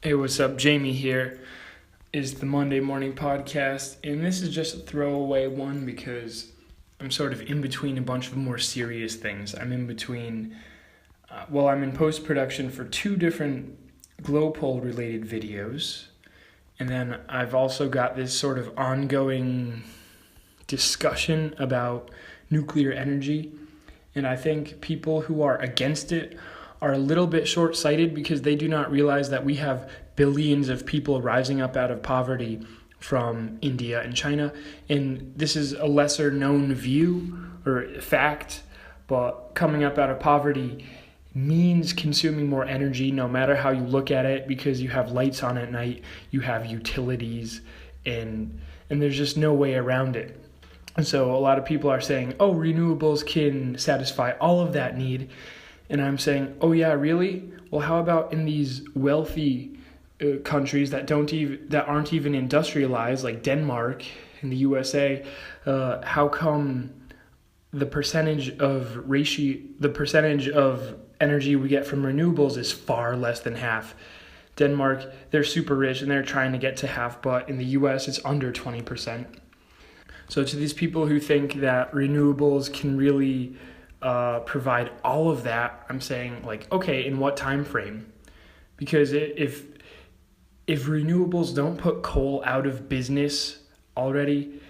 Hey, what's up? Jamie here is the Monday Morning Podcast, and this is just a throwaway one because I'm sort of in between a bunch of more serious things. I'm in between, I'm in post-production for two different glow pole related videos, and then I've also got this sort of ongoing discussion about nuclear energy, and I think people who are against it are a little bit short-sighted because they do not realize that we have billions of people rising up out of poverty from India and China. And this is a lesser known view or fact, but coming up out of poverty means consuming more energy no matter how you look at it, because you have lights on at night, you have utilities, and there's just no way around it. And so a lot of people are saying, oh, renewables can satisfy all of that need. And I'm saying, oh yeah, really? Well, how about in these wealthy countries that aren't even industrialized, like Denmark and the USA? How come the percentage of energy we get from renewables is far less than half? Denmark, they're super rich and they're trying to get to half, but in the US it's under 20%. So to these people who think that renewables can really provide all of that, I'm saying, like, okay, in what time frame? Because if renewables don't put coal out of business already,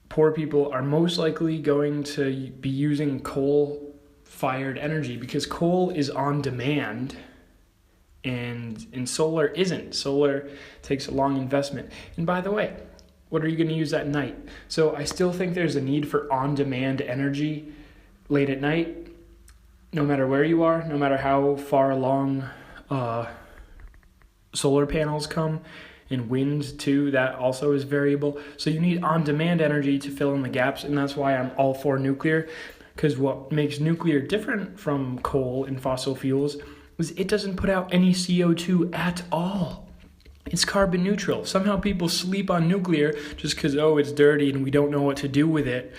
poor people are most likely going to be using coal-fired energy, because coal is on demand and solar isn't. Solar takes a long investment. And by the way, what are you going to use at night? So I still think there's a need for on-demand energy late at night, no matter where you are, no matter how far along solar panels come, and wind too, that also is variable. So you need on-demand energy to fill in the gaps, and that's why I'm all for nuclear, because what makes nuclear different from coal and fossil fuels is it doesn't put out any CO2 at all. It's carbon neutral. Somehow people sleep on nuclear just because, oh, it's dirty and we don't know what to do with it,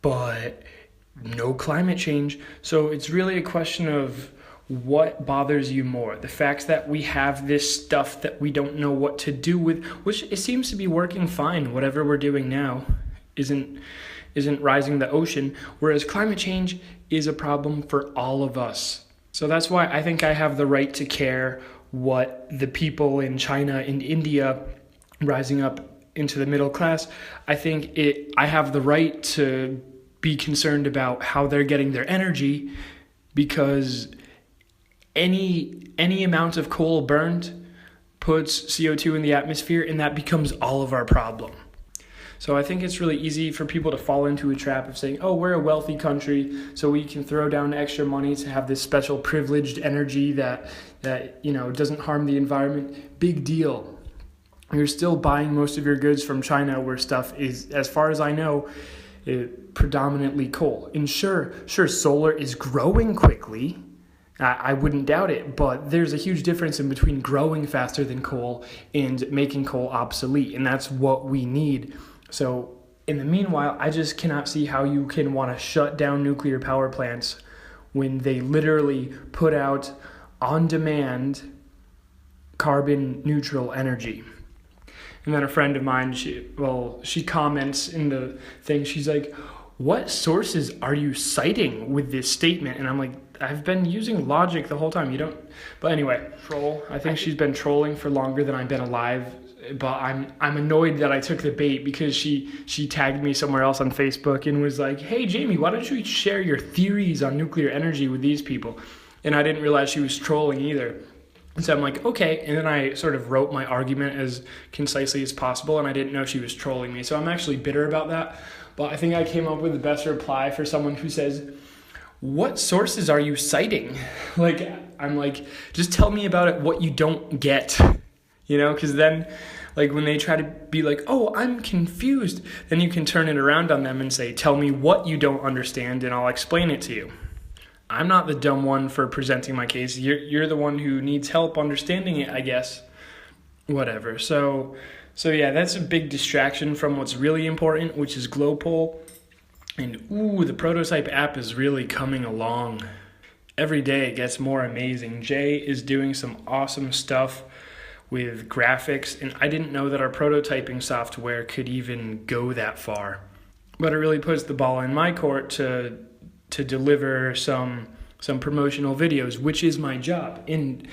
but no climate change. So it's really a question of what bothers you more. The fact that we have this stuff that we don't know what to do with, which it seems to be working fine. Whatever we're doing now isn't rising the ocean, whereas climate change is a problem for all of us. So that's why I think I have the right to care what the people in China and India rising up into the middle class, I have the right to be concerned about how they're getting their energy, because any amount of coal burned puts CO2 in the atmosphere, and that becomes all of our problem. So I think it's really easy for people to fall into a trap of saying, oh, we're a wealthy country, so we can throw down extra money to have this special privileged energy that doesn't harm the environment. Big deal. You're still buying most of your goods from China, where stuff is, as far as I know, predominantly coal. And sure, solar is growing quickly. I wouldn't doubt it, but there's a huge difference in between growing faster than coal and making coal obsolete, and that's what we need. So in the meanwhile, I just cannot see how you can want to shut down nuclear power plants when they literally put out on-demand carbon neutral energy. And then a friend of mine, she comments in the thing, she's like, what sources are you citing with this statement? And I'm like, I've been using logic the whole time. But anyway, I think she's been trolling for longer than I've been alive. But I'm annoyed that I took the bait, because she tagged me somewhere else on Facebook and was like, hey, Jamie, why don't you share your theories on nuclear energy with these people? And I didn't realize she was trolling either. So I'm like, okay. And then I sort of wrote my argument as concisely as possible, and I didn't know she was trolling me. So I'm actually bitter about that. But I think I came up with the best reply for someone who says, what sources are you citing? I'm like, just tell me about it, what you don't get, because then, when they try to be like, oh, I'm confused, then you can turn it around on them and say, tell me what you don't understand and I'll explain it to you. I'm not the dumb one for presenting my case. You're the one who needs help understanding it, I guess. Whatever. So yeah, that's a big distraction from what's really important, which is Glowpole. And the prototype app is really coming along. Every day it gets more amazing. Jay is doing some awesome stuff with graphics, and I didn't know that our prototyping software could even go that far. But it really puts the ball in my court to deliver some promotional videos, which is my job. And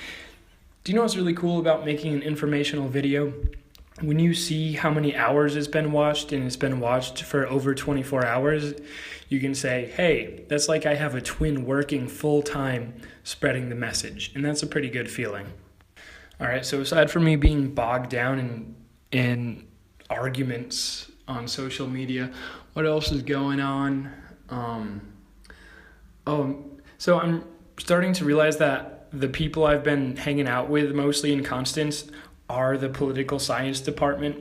do you know what's really cool about making an informational video? When you see how many hours it's been watched, and it's been watched for over 24 hours, you can say, hey, that's like I have a twin working full-time spreading the message. And that's a pretty good feeling. All right, so aside from me being bogged down in arguments on social media, what else is going on? So I'm starting to realize that the people I've been hanging out with, mostly in Constance, are the political science department.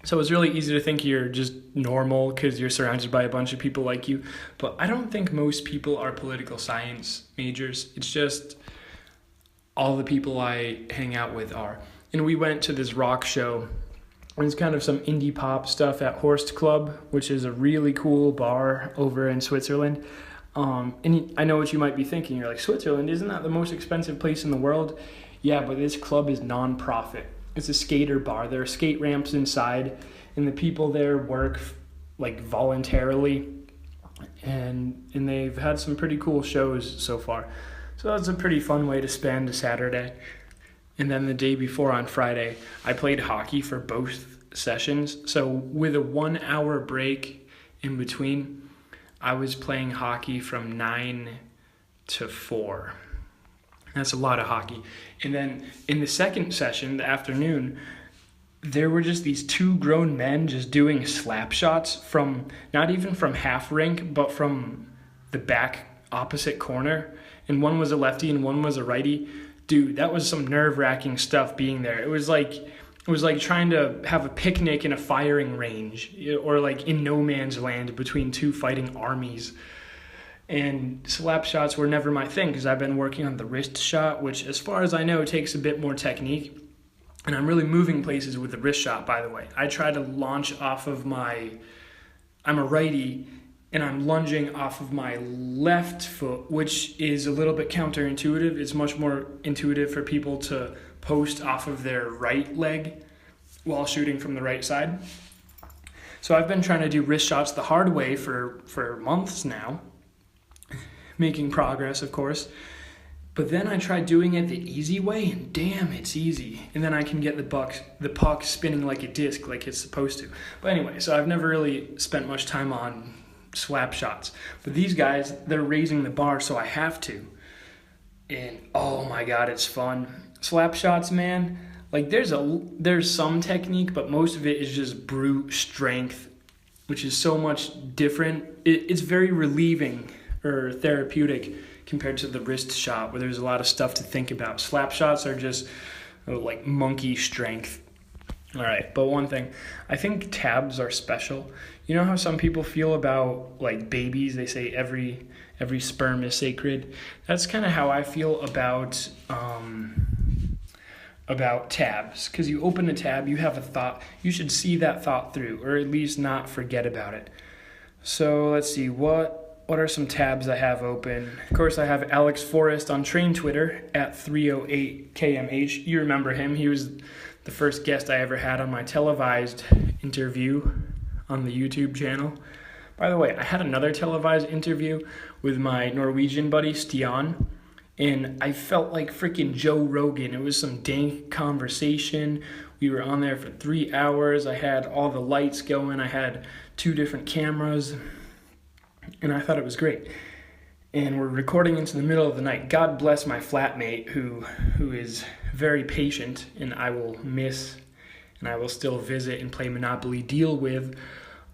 So it's really easy to think you're just normal because you're surrounded by a bunch of people like you. But I don't think most people are political science majors. It's just all the people I hang out with are. And we went to this rock show. It's kind of some indie pop stuff at Horst Club, which is a really cool bar over in Switzerland. And I know what you might be thinking. You're like, Switzerland, isn't that the most expensive place in the world? Yeah, but this club is non-profit. It's a skater bar. There are skate ramps inside, and the people there work like voluntarily, and they've had some pretty cool shows so far. So that's a pretty fun way to spend a Saturday. And then the day before on Friday, I played hockey for both sessions. So with a 1 hour break in between, I was playing hockey from 9 to 4. That's a lot of hockey. And then in the second session, the afternoon, there were just these two grown men just doing slap shots from, not even from half rink, but from the back opposite corner. And one was a lefty and one was a righty. Dude, that was some nerve-wracking stuff being there. It was like trying to have a picnic in a firing range, or like in no man's land between two fighting armies. And slap shots were never my thing because I've been working on the wrist shot, which as far as I know takes a bit more technique. And I'm really moving places with the wrist shot, by the way. I try to launch off of I'm a righty, and I'm lunging off of my left foot, which is a little bit counterintuitive. It's much more intuitive for people to post off of their right leg while shooting from the right side. So I've been trying to do wrist shots the hard way for months now, making progress, of course. But then I tried doing it the easy way, and damn, it's easy. And then I can get the puck spinning like a disc, like it's supposed to. But anyway, so I've never really spent much time on slap shots. But these guys, they're raising the bar, so I have to. And oh my God, it's fun. Slap shots, man. Like there's some technique, but most of it is just brute strength, which is so much different. It's very relieving or therapeutic compared to the wrist shot, where there's a lot of stuff to think about. Slap shots are just like monkey strength. All right, but one thing, I think tabs are special. You know how some people feel about like babies? They say every sperm is sacred. That's kind of how I feel about tabs. Because you open a tab, you have a thought. You should see that thought through, or at least not forget about it. So let's see, what are some tabs I have open? Of course, I have Alex Forrest on Train Twitter at 308KMH. You remember him. He was the first guest I ever had on my televised interview on the YouTube channel. By the way, I had another televised interview with my Norwegian buddy, Stian, and I felt like freaking Joe Rogan. It was some dank conversation. We were on there for 3 hours. I had all the lights going. I had 2 different cameras, and I thought it was great. And we're recording into the middle of the night. God bless my flatmate who is very patient, and I will miss, and I will still visit and play Monopoly Deal with.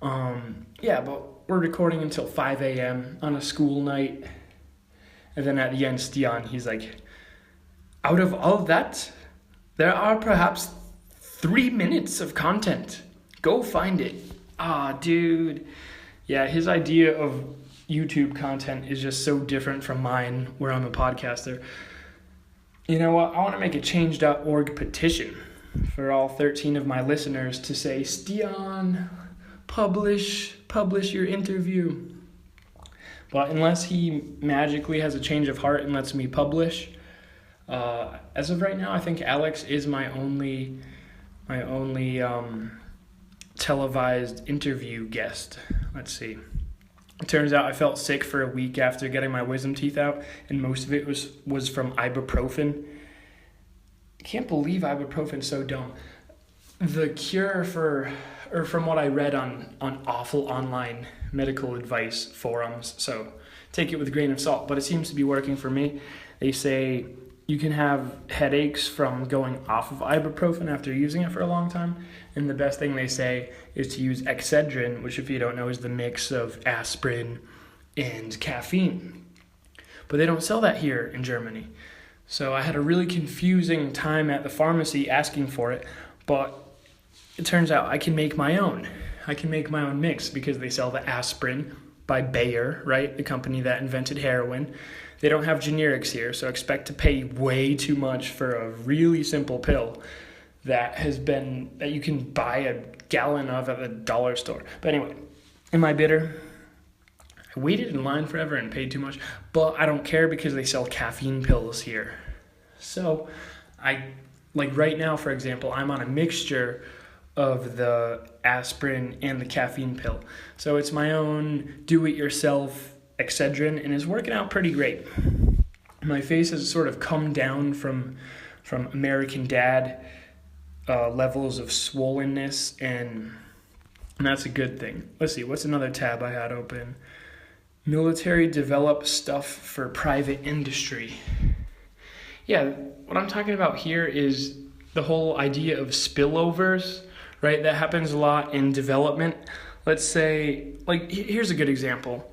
But we're recording until 5 a.m. on a school night. And then at the end, Stian, he's like, out of all that, there are perhaps 3 minutes of content. Go find it. Dude. Yeah, his idea of YouTube content is just so different from mine, where I'm a podcaster. You know what? I want to make a change.org petition for all 13 of my listeners to say, Stian, publish your interview. But unless he magically has a change of heart and lets me publish, As of right now, I think Alex is my only televised interview guest. Let's see. It turns out I felt sick for a week after getting my wisdom teeth out, and most of it was from ibuprofen. I can't believe ibuprofen's so dumb. The cure from what I read on awful online medical advice forums, so take it with a grain of salt, but it seems to be working for me. They say you can have headaches from going off of ibuprofen after using it for a long time, and the best thing they say is to use Excedrin, which, if you don't know, is the mix of aspirin and caffeine. But they don't sell that here in Germany. So I had a really confusing time at the pharmacy asking for it, but it turns out I can make my own. I can make my own mix because they sell the aspirin by Bayer, right? The company that invented heroin. They don't have generics here, so expect to pay way too much for a really simple pill that you can buy a gallon of at the dollar store. But anyway, am I bitter? I waited in line forever and paid too much, but I don't care because they sell caffeine pills here. So right now, for example, I'm on a mixture of the aspirin and the caffeine pill. So it's my own do-it-yourself Excedrin, and it's working out pretty great. My face has sort of come down from American Dad levels of swollenness, and that's a good thing. Let's see, what's another tab I had open? Military develop stuff for private industry. Yeah, what I'm talking about here is the whole idea of spillovers, right? That happens a lot in development. Let's say, here's a good example.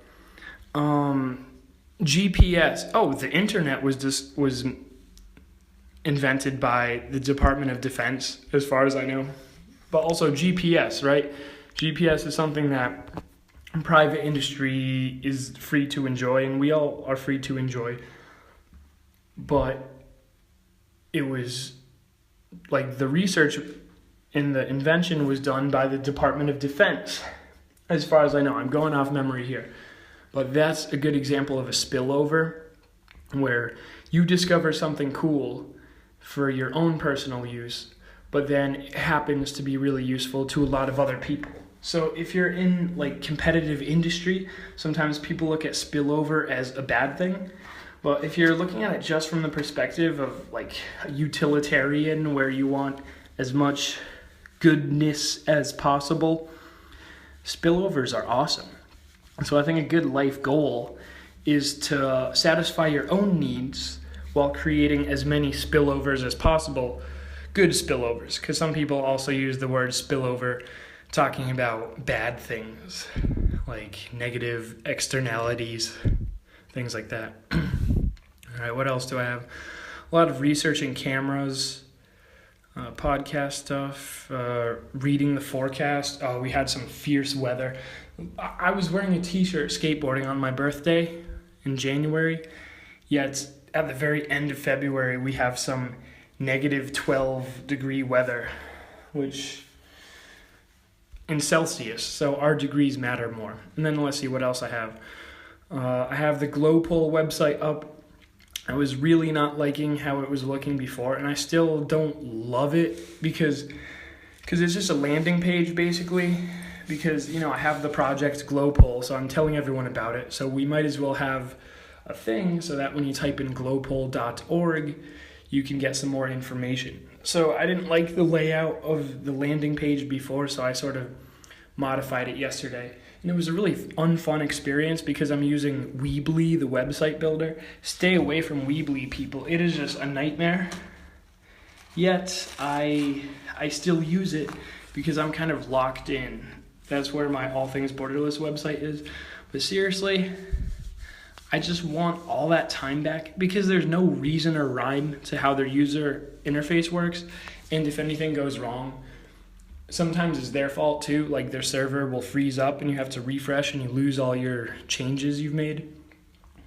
GPS. Oh, the internet was invented by the Department of Defense, as far as I know. But also GPS, right? GPS is something that private industry is free to enjoy, and we all are free to enjoy. But it was the research in the invention was done by the Department of Defense, as far as I know. I'm going off memory here. But that's a good example of a spillover where you discover something cool for your own personal use, but then it happens to be really useful to a lot of other people. So if you're in competitive industry, sometimes people look at spillover as a bad thing. But if you're looking at it just from the perspective of a utilitarian, where you want as much goodness as possible, spillovers are awesome. So I think a good life goal is to satisfy your own needs while creating as many spillovers as possible, good spillovers, because some people also use the word spillover talking about bad things, like negative externalities, things like that. All right, what else do I have? A lot of researching cameras, podcast stuff, reading the forecast. Oh, we had some fierce weather. I was wearing a t-shirt skateboarding on my birthday in January, yet at the very end of February we have some negative 12 degree weather, which in Celsius, so our degrees matter more. And then let's see what else I have. I have the Glowpole website up. I was really not liking how it was looking before, and I still don't love it because it's just a landing page basically. Because, I have the project Glowpole, so I'm telling everyone about it. So we might as well have a thing so that when you type in glowpole.org, you can get some more information. So I didn't like the layout of the landing page before, so I sort of modified it yesterday. And it was a really unfun experience because I'm using Weebly, the website builder. Stay away from Weebly, people. It is just a nightmare. Yet I still use it because I'm kind of locked in. That's where my All Things Borderless website is. But seriously, I just want all that time back because there's no reason or rhyme to how their user interface works. And if anything goes wrong, sometimes it's their fault too. Their server will freeze up and you have to refresh and you lose all your changes you've made.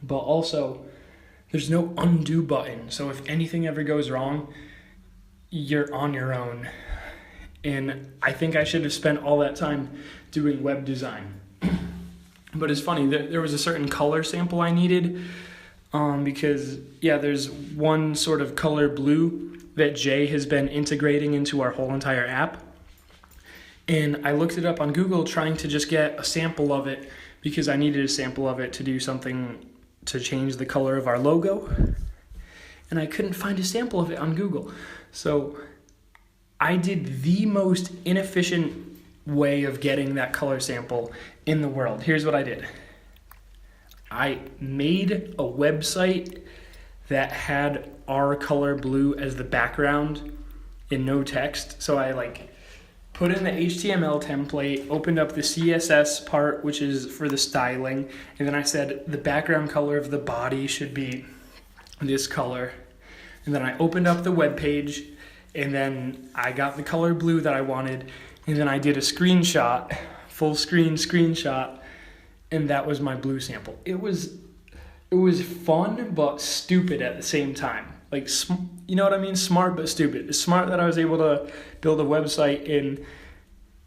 But also, there's no undo button. So if anything ever goes wrong, you're on your own. And I think I should have spent all that time doing web design. But it's funny, there was a certain color sample I needed because there's one sort of color blue that Jay has been integrating into our whole entire app. And I looked it up on Google trying to just get a sample of it because I needed a sample of it to do something to change the color of our logo. And I couldn't find a sample of it on Google. So I did the most inefficient way of getting that color sample in the world. Here's what I did. I made a website that had our color blue as the background in no text. So I put in the HTML template, opened up the CSS part, which is for the styling, and then I said the background color of the body should be this color. And then I opened up the web page, and then I got the color blue that I wanted, and then I did a screenshot, full screen screenshot, and that was my blue sample. It was fun but stupid at the same time. You know what I mean? Smart but stupid. It's smart that I was able to build a website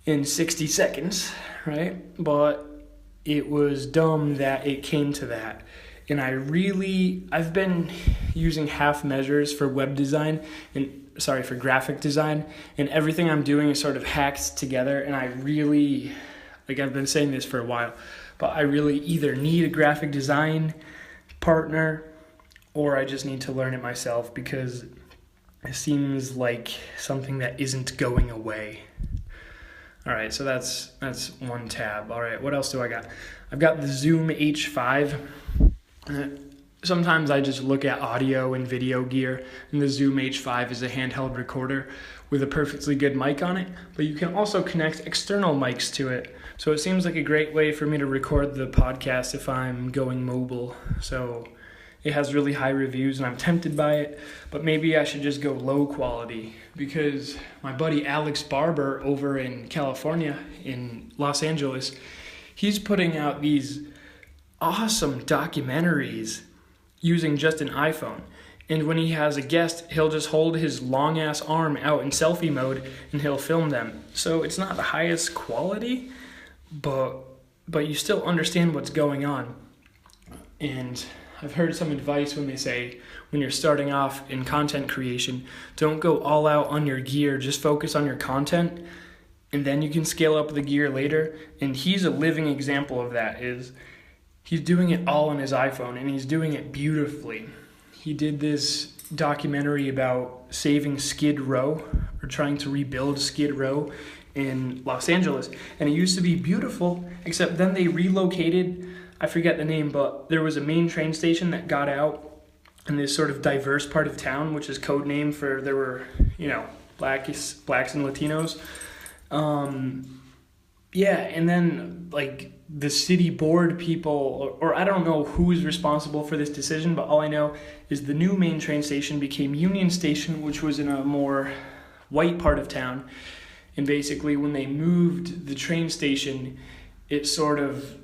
in 60 seconds, right? But it was dumb that it came to that. And I've been using half measures for web design for graphic design, and everything I'm doing is sort of hacked together, and I've been saying this for a while, but I really either need a graphic design partner or I just need to learn it myself because it seems like something that isn't going away. All right, so that's one tab. All right, what else do I got? I've got the Zoom H5. Sometimes I just look at audio and video gear, and the Zoom H5 is a handheld recorder with a perfectly good mic on it, but you can also connect external mics to it. So it seems like a great way for me to record the podcast if I'm going mobile. So it has really high reviews, and I'm tempted by it, but maybe I should just go low quality because my buddy Alex Barber over in California, in Los Angeles, he's putting out these awesome documentaries using just an iPhone. And when he has a guest, he'll just hold his long-ass arm out in selfie mode and he'll film them. So it's not the highest quality, but you still understand what's going on. And I've heard some advice when they say, when you're starting off in content creation, don't go all out on your gear, just focus on your content, and then you can scale up the gear later. And he's a living example of that. He's doing it all on his iPhone, and he's doing it beautifully. He did this documentary about saving Skid Row, or trying to rebuild Skid Row in Los Angeles. And it used to be beautiful, except then they relocated, I forget the name, but there was a main train station that got out in this sort of diverse part of town, which is code name for there were, blacks and Latinos. And then the city board people, or I don't know who's responsible for this decision, but all I know is the new main train station became Union Station, which was in a more white part of town. And basically when they moved the train station, it sort of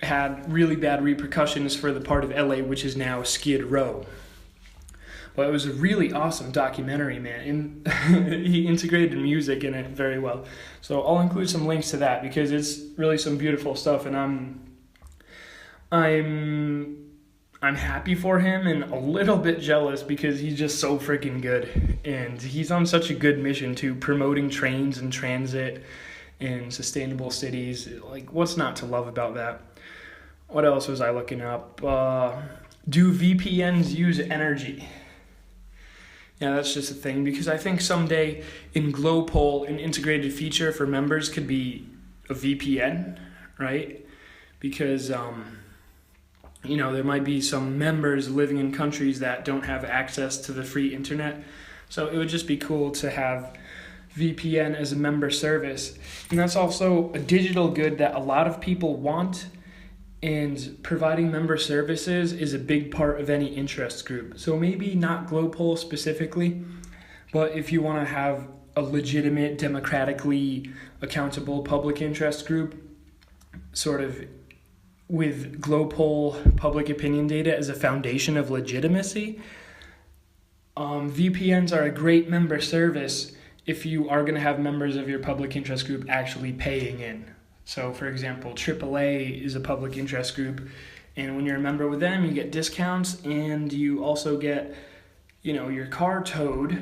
had really bad repercussions for the part of LA, which is now Skid Row. Well, it was a really awesome documentary, man, and he integrated music in it very well. So I'll include some links to that because it's really some beautiful stuff, and I'm happy for him and a little bit jealous because he's just so freaking good, and he's on such a good mission to promoting trains and transit and sustainable cities. What's not to love about that? What else was I looking up? Do VPNs use energy? Yeah, that's just a thing, because I think someday in Glowpole, an integrated feature for members could be a VPN, right? Because, there might be some members living in countries that don't have access to the free internet. So it would just be cool to have VPN as a member service. And that's also a digital good that a lot of people want. And providing member services is a big part of any interest group. So maybe not Glowpole specifically, but if you want to have a legitimate, democratically accountable public interest group, sort of with Glowpole public opinion data as a foundation of legitimacy, VPNs are a great member service if you are going to have members of your public interest group actually paying in. So, for example, AAA is a public interest group, And when you're a member with them, you get discounts, and you also get, your car towed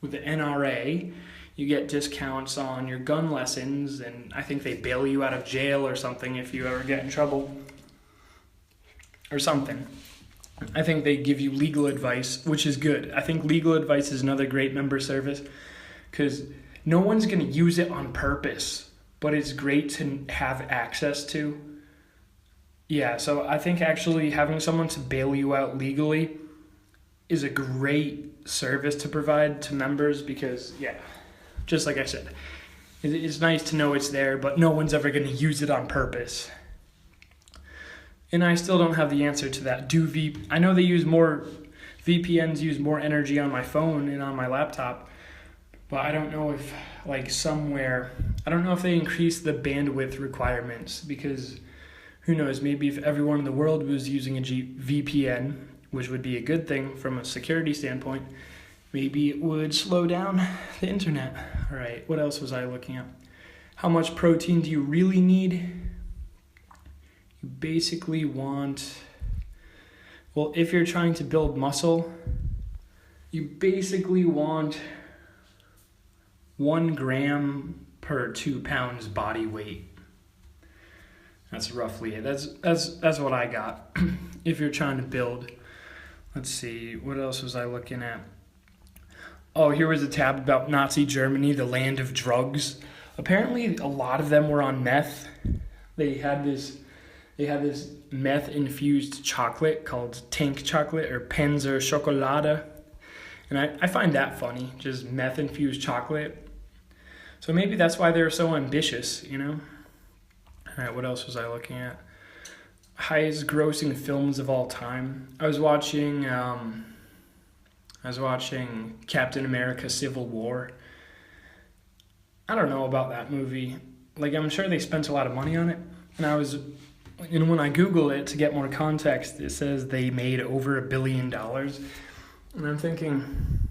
with the NRA. You get discounts on your gun lessons, and I think they bail you out of jail or something if you ever get in trouble or something. I think they give you legal advice, which is good. I think legal advice is another great member service because no one's going to use it on purpose, but it's great to have access to. Yeah, so I think actually having someone to bail you out legally is a great service to provide to members because, just like I said, it's nice to know it's there, but no one's ever going to use it on purpose. And I still don't have the answer to that. I know VPNs use more energy on my phone and on my laptop, but I don't know if I don't know if they increase the bandwidth requirements because who knows, maybe if everyone in the world was using a VPN, which would be a good thing from a security standpoint, maybe it would slow down the internet. All right, what else was I looking at? How much protein do you really need? You basically want, if you're trying to build muscle, you basically want 1 gram per 2 pounds body weight. That's roughly it. That's what I got. If you're trying to build, let's see, what else was I looking at? Oh, here was a tab about Nazi Germany, the land of drugs. Apparently, a lot of them were on meth. They had this meth-infused chocolate called Tank Chocolate or Panzer Schokolade. And I find that funny, just meth-infused chocolate. So maybe that's why they're so ambitious, All right, what else was I looking at? Highest grossing films of all time. I was watching Captain America Civil War. I don't know about that movie. I'm sure they spent a lot of money on it. And when I Google it to get more context, it says they made over $1 billion. And I'm thinking,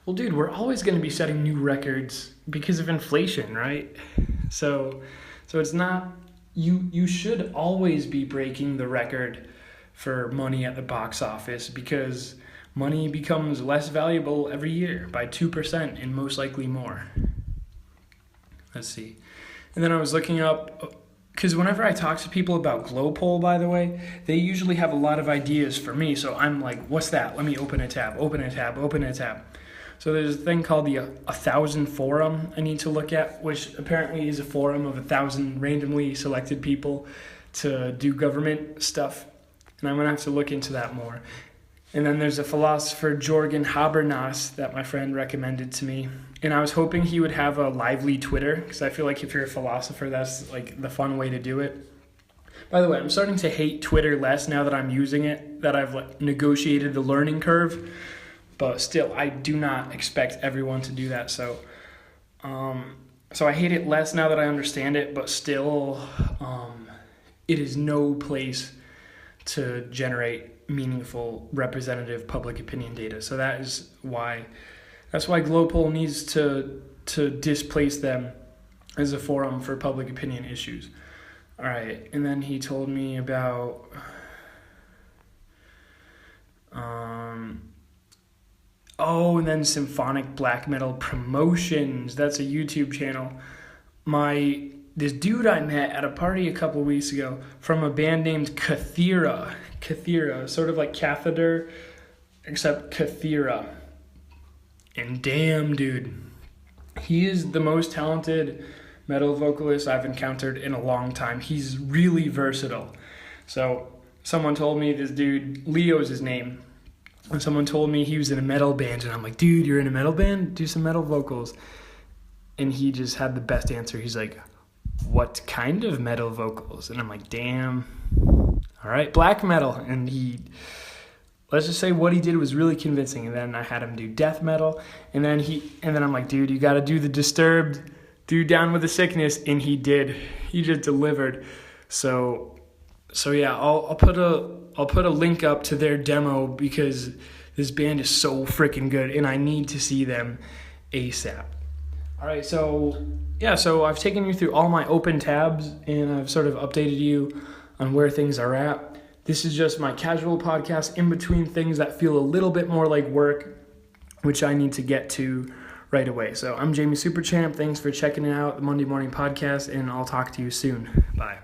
well, dude, we're always going to be setting new records because of inflation, right? So it's not, you should always be breaking the record for money at the box office because money becomes less valuable every year by 2% and most likely more. Let's see. And then I was looking up, because whenever I talk to people about Glowpole, by the way, they usually have a lot of ideas for me. So I'm like, what's that? Let me open a tab. So there's a thing called the 1,000 Forum I need to look at, which apparently is a forum of 1,000 randomly selected people to do government stuff. And I'm going to have to look into that more. And then there's a philosopher, Jürgen Habermas, that my friend recommended to me. And I was hoping he would have a lively Twitter, because I feel like if you're a philosopher, that's the fun way to do it. By the way, I'm starting to hate Twitter less now that I'm using it, that I've negotiated the learning curve. But still, I do not expect everyone to do that. So I hate it less now that I understand it, but still, it is no place to generate meaningful representative public opinion data. So that's why Glowpole needs to displace them as a forum for public opinion issues. All right, and then he told me about and then Symphonic Black Metal Promotions. That's a YouTube channel. This dude I met at a party a couple weeks ago from a band named Cathera. Cathera, sort of like catheter, except Cathera. And damn, dude, he is the most talented metal vocalist I've encountered in a long time. He's really versatile. So someone told me this dude, Leo's his name, and someone told me he was in a metal band, and I'm like, dude, you're in a metal band? Do some metal vocals. And he just had the best answer. He's like, what kind of metal vocals? And I'm like, damn. All right, black metal. And let's just say what he did was really convincing. And then I had him do death metal. And then I'm like, dude, you got to do the Disturbed, do Down with the Sickness. And he did. He just delivered. So yeah, I'll put a link up to their demo because this band is so freaking good and I need to see them ASAP. All right, so I've taken you through all my open tabs and I've sort of updated you on where things are at. This is just my casual podcast in between things that feel a little bit more like work, which I need to get to right away. So I'm Jamie Superchamp. Thanks for checking out the Monday Morning Podcast, and I'll talk to you soon. Bye.